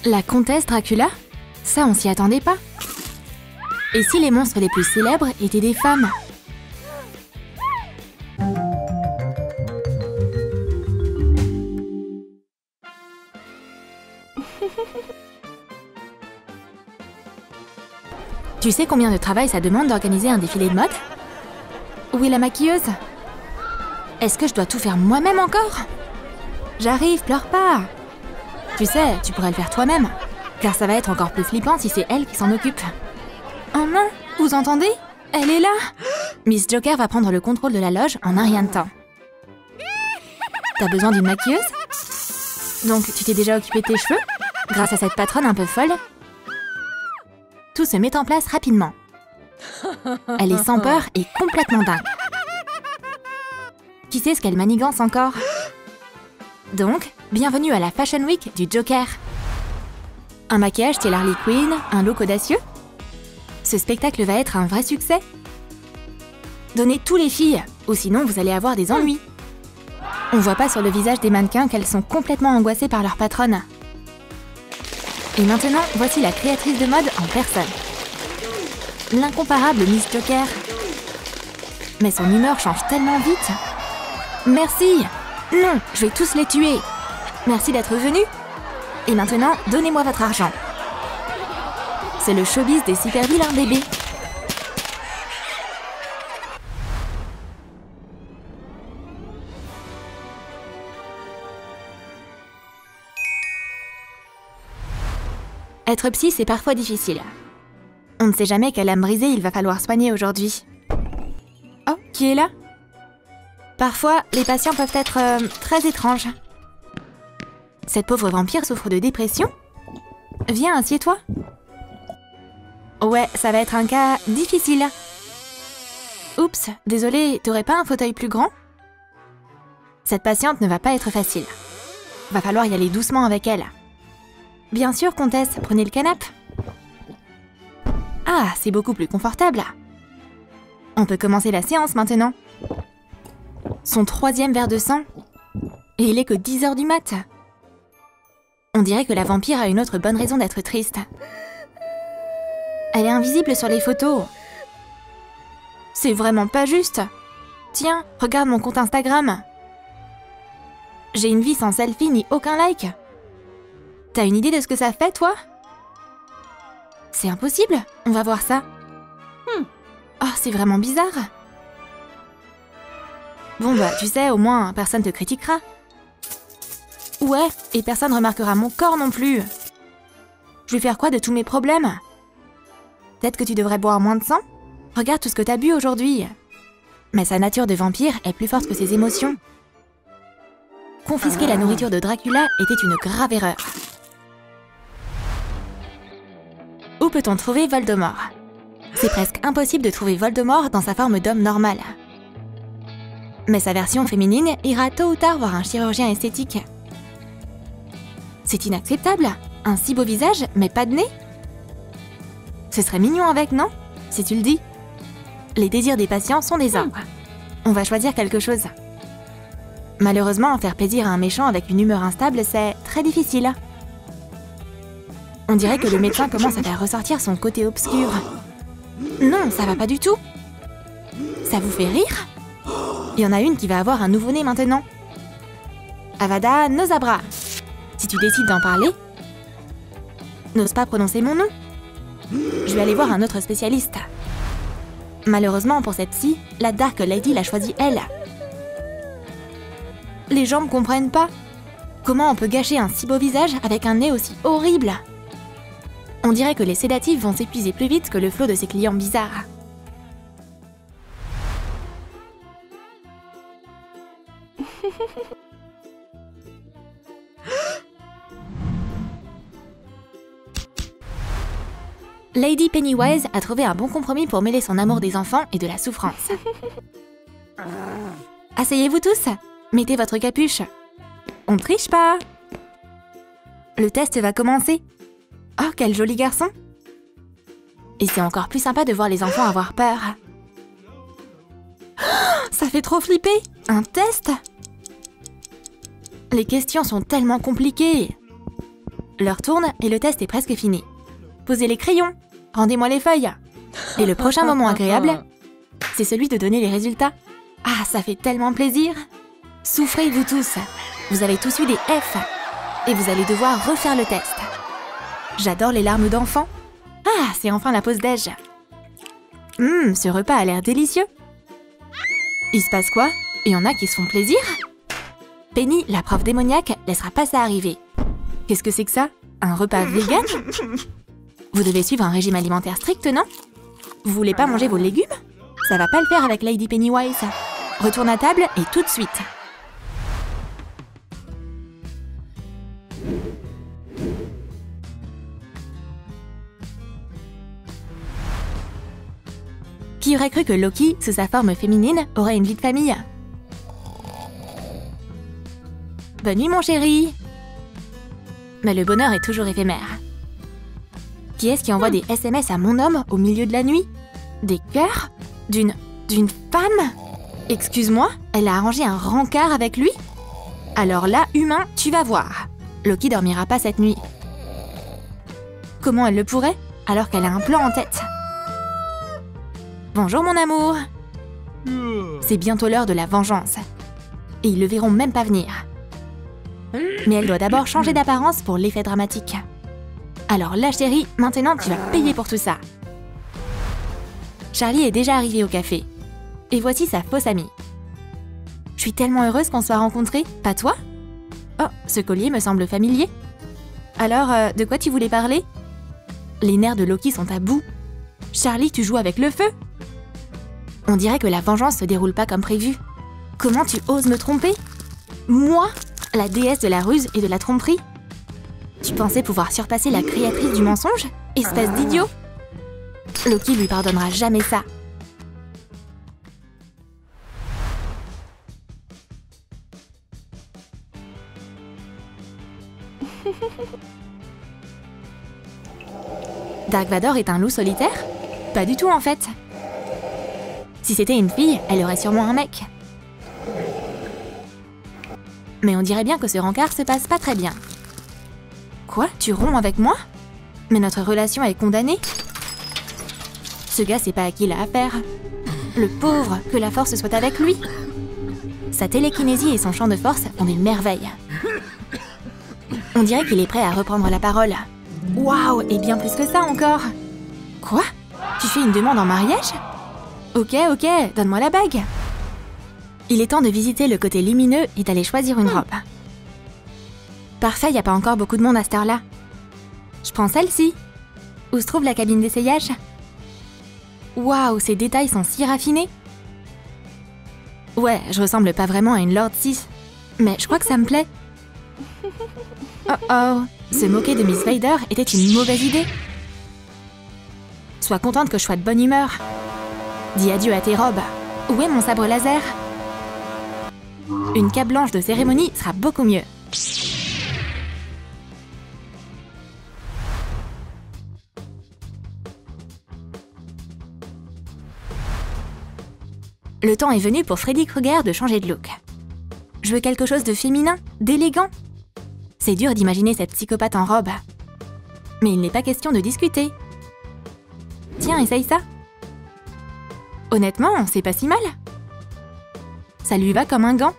La comtesse Dracula? Ça, on s'y attendait pas. Et si les monstres les plus célèbres étaient des femmes? Tu sais combien de travail ça demande d'organiser un défilé de mode? Où est la maquilleuse? Est-ce que je dois tout faire moi-même encore? J'arrive, pleure pas! Tu sais, tu pourrais le faire toi-même, car ça va être encore plus flippant si c'est elle qui s'en occupe. Oh non, vous entendez? Elle est là! Miss Joker va prendre le contrôle de la loge en un rien de temps. T'as besoin d'une maquilleuse? Donc tu t'es déjà occupé de tes cheveux? Grâce à cette patronne un peu folle? Tout se met en place rapidement. Elle est sans peur et complètement dingue. Qui sait ce qu'elle manigance encore? Donc, bienvenue à la Fashion Week du Joker. Un maquillage style Harley Quinn, un look audacieux? Ce spectacle va être un vrai succès. Donnez tous les filles, ou sinon vous allez avoir des ennuis. On voit pas sur le visage des mannequins qu'elles sont complètement angoissées par leur patronne. Et maintenant, voici la créatrice de mode en personne. L'incomparable Miss Joker. Mais son humeur change tellement vite. Merci! Non, je vais tous les tuer. Merci d'être venu. Et maintenant, donnez-moi votre argent. C'est le showbiz des super vilains bébés. Être psy, c'est parfois difficile. On ne sait jamais quelle âme brisée il va falloir soigner aujourd'hui. Oh, qui est là? Parfois, les patients peuvent être très étranges. Cette pauvre vampire souffre de dépression? Viens, assieds-toi. Ouais, ça va être un cas difficile. Oups, désolée, t'aurais pas un fauteuil plus grand? Cette patiente ne va pas être facile. Va falloir y aller doucement avec elle. Bien sûr, comtesse, prenez le canapé. Ah, c'est beaucoup plus confortable. On peut commencer la séance maintenant. Son 3e verre de sang. Et il est que 10 h du mat. On dirait que la vampire a une autre bonne raison d'être triste. Elle est invisible sur les photos. C'est vraiment pas juste. Tiens, regarde mon compte Instagram. J'ai une vie sans selfie ni aucun like. T'as une idée de ce que ça fait, toi? C'est impossible, on va voir ça. Oh, c'est vraiment bizarre. Bon bah, tu sais, au moins, personne te critiquera. Ouais, et personne remarquera mon corps non plus. Je vais faire quoi de tous mes problèmes? Peut-être que tu devrais boire moins de sang? Regarde tout ce que t'as bu aujourd'hui. Mais sa nature de vampire est plus forte que ses émotions. Confisquer la nourriture de Dracula était une grave erreur. Où peut-on trouver Voldemort? C'est presque impossible de trouver Voldemort dans sa forme d'homme normal. Mais sa version féminine ira tôt ou tard voir un chirurgien esthétique. C'est inacceptable, un si beau visage, mais pas de nez. Ce serait mignon avec, non? Si tu le dis. Les désirs des patients sont des ordres. On va choisir quelque chose. Malheureusement, faire plaisir à un méchant avec une humeur instable, c'est très difficile. On dirait que le médecin commence à faire ressortir son côté obscur. Non, ça va pas du tout. Ça vous fait rire? Il y en a une qui va avoir un nouveau-né maintenant. Avada Nosabra. Si tu décides d'en parler, n'ose pas prononcer mon nom. Je vais aller voir un autre spécialiste. Malheureusement pour cette psy, la Dark Lady l'a choisie elle. Les gens me comprennent pas. Comment on peut gâcher un si beau visage avec un nez aussi horrible? On dirait que les sédatifs vont s'épuiser plus vite que le flot de ces clients bizarres. Lady Pennywise a trouvé un bon compromis pour mêler son amour des enfants et de la souffrance. Asseyez-vous tous, mettez votre capuche. On ne triche pas. Le test va commencer. Oh, quel joli garçon! Et c'est encore plus sympa de voir les enfants avoir peur. Oh, ça fait trop flipper! Un test? Les questions sont tellement compliquées. L'heure tourne et le test est presque fini. Posez les crayons, rendez-moi les feuilles. Et le prochain moment agréable, c'est celui de donner les résultats. Ah, ça fait tellement plaisir. Souffrez vous tous, vous avez tous eu des F. Et vous allez devoir refaire le test. J'adore les larmes d'enfant. Ah, c'est enfin la pause déj. Ce repas a l'air délicieux. Il se passe quoi? Il y en a qui se font plaisir? Penny, la prof démoniaque, laissera pas ça arriver. Qu'est-ce que c'est que ça? Un repas vegan? Vous devez suivre un régime alimentaire strict, non? Vous voulez pas manger vos légumes? Ça va pas le faire avec Lady Pennywise. Retourne à table et tout de suite. Qui aurait cru que Loki, sous sa forme féminine, aurait une vie de famille? Bonne nuit, mon chéri! Mais le bonheur est toujours éphémère. Qui est-ce qui envoie des SMS à mon homme au milieu de la nuit? Des cœurs? D'une femme? Excuse-moi, elle a arrangé un rencard avec lui? Alors là, humain, tu vas voir. Loki dormira pas cette nuit. Comment elle le pourrait, alors qu'elle a un plan en tête? Bonjour mon amour! C'est bientôt l'heure de la vengeance. Et ils le verront même pas venir. Mais elle doit d'abord changer d'apparence pour l'effet dramatique. Alors là chérie, maintenant tu vas payer pour tout ça. Charlie est déjà arrivé au café. Et voici sa fausse amie. Je suis tellement heureuse qu'on soit rencontrés, pas toi? Oh, ce collier me semble familier. Alors, de quoi tu voulais parler? Les nerfs de Loki sont à bout. Charlie, tu joues avec le feu? On dirait que la vengeance se déroule pas comme prévu. Comment tu oses me tromper? Moi, la déesse de la ruse et de la tromperie? Tu pensais pouvoir surpasser la créatrice du mensonge? Espèce d'idiot! Loki lui pardonnera jamais ça. Dark Vador est un loup solitaire? Pas du tout en fait. Si c'était une fille, elle aurait sûrement un mec. Mais on dirait bien que ce rencard se passe pas très bien. Quoi? Tu romps avec moi? Mais notre relation est condamnée? Ce gars sait pas à qui il a affaire. Le pauvre, que la force soit avec lui. Sa télékinésie et son champ de force font des merveilles. On dirait qu'il est prêt à reprendre la parole. Waouh, et bien plus que ça encore. Quoi? Tu fais une demande en mariage? Ok, donne-moi la bague. Il est temps de visiter le côté lumineux et d'aller choisir une robe. Parfait, y a pas encore beaucoup de monde à cette heure-là. Je prends celle-ci. Où se trouve la cabine d'essayage? Waouh, ces détails sont si raffinés. Ouais, je ressemble pas vraiment à une Lord 6, mais je crois que ça me plaît. Oh, se moquer de Miss Vader était une mauvaise idée. Sois contente que je sois de bonne humeur. Dis adieu à tes robes. Où est mon sabre laser? Une cape blanche de cérémonie sera beaucoup mieux. Le temps est venu pour Freddy Krueger de changer de look. Je veux quelque chose de féminin, d'élégant. C'est dur d'imaginer cette psychopathe en robe. Mais il n'est pas question de discuter. Tiens, essaye ça. Honnêtement, c'est pas si mal. Ça lui va comme un gant.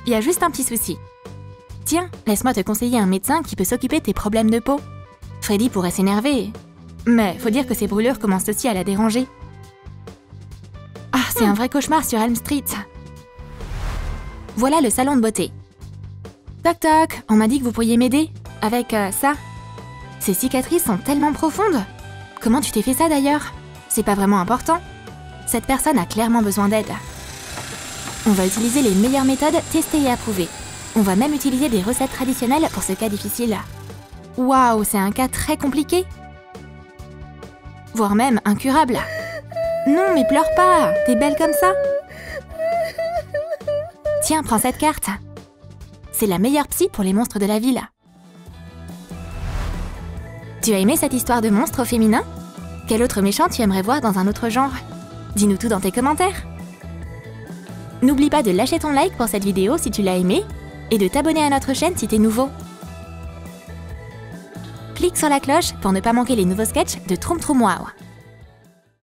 Il y a juste un petit souci. Tiens, laisse-moi te conseiller un médecin qui peut s'occuper de tes problèmes de peau. Freddy pourrait s'énerver. Mais faut dire que ses brûlures commencent aussi à la déranger. Ah, c'est un vrai cauchemar sur Elm Street. Voilà le salon de beauté. Toc toc, on m'a dit que vous pourriez m'aider. Avec ça. Ces cicatrices sont tellement profondes. Comment tu t'es fait ça d'ailleurs? C'est pas vraiment important. Cette personne a clairement besoin d'aide. On va utiliser les meilleures méthodes testées et approuvées. On va même utiliser des recettes traditionnelles pour ce cas difficile. Waouh, c'est un cas très compliqué. Voire même incurable. Non, mais pleure pas, t'es belle comme ça. Tiens, prends cette carte. C'est la meilleure psy pour les monstres de la ville. Tu as aimé cette histoire de monstre au féminin? Quel autre méchant tu aimerais voir dans un autre genre? Dis-nous tout dans tes commentaires. N'oublie pas de lâcher ton like pour cette vidéo si tu l'as aimée et de t'abonner à notre chaîne si t'es nouveau. Clique sur la cloche pour ne pas manquer les nouveaux sketchs de Troum Troum Wow.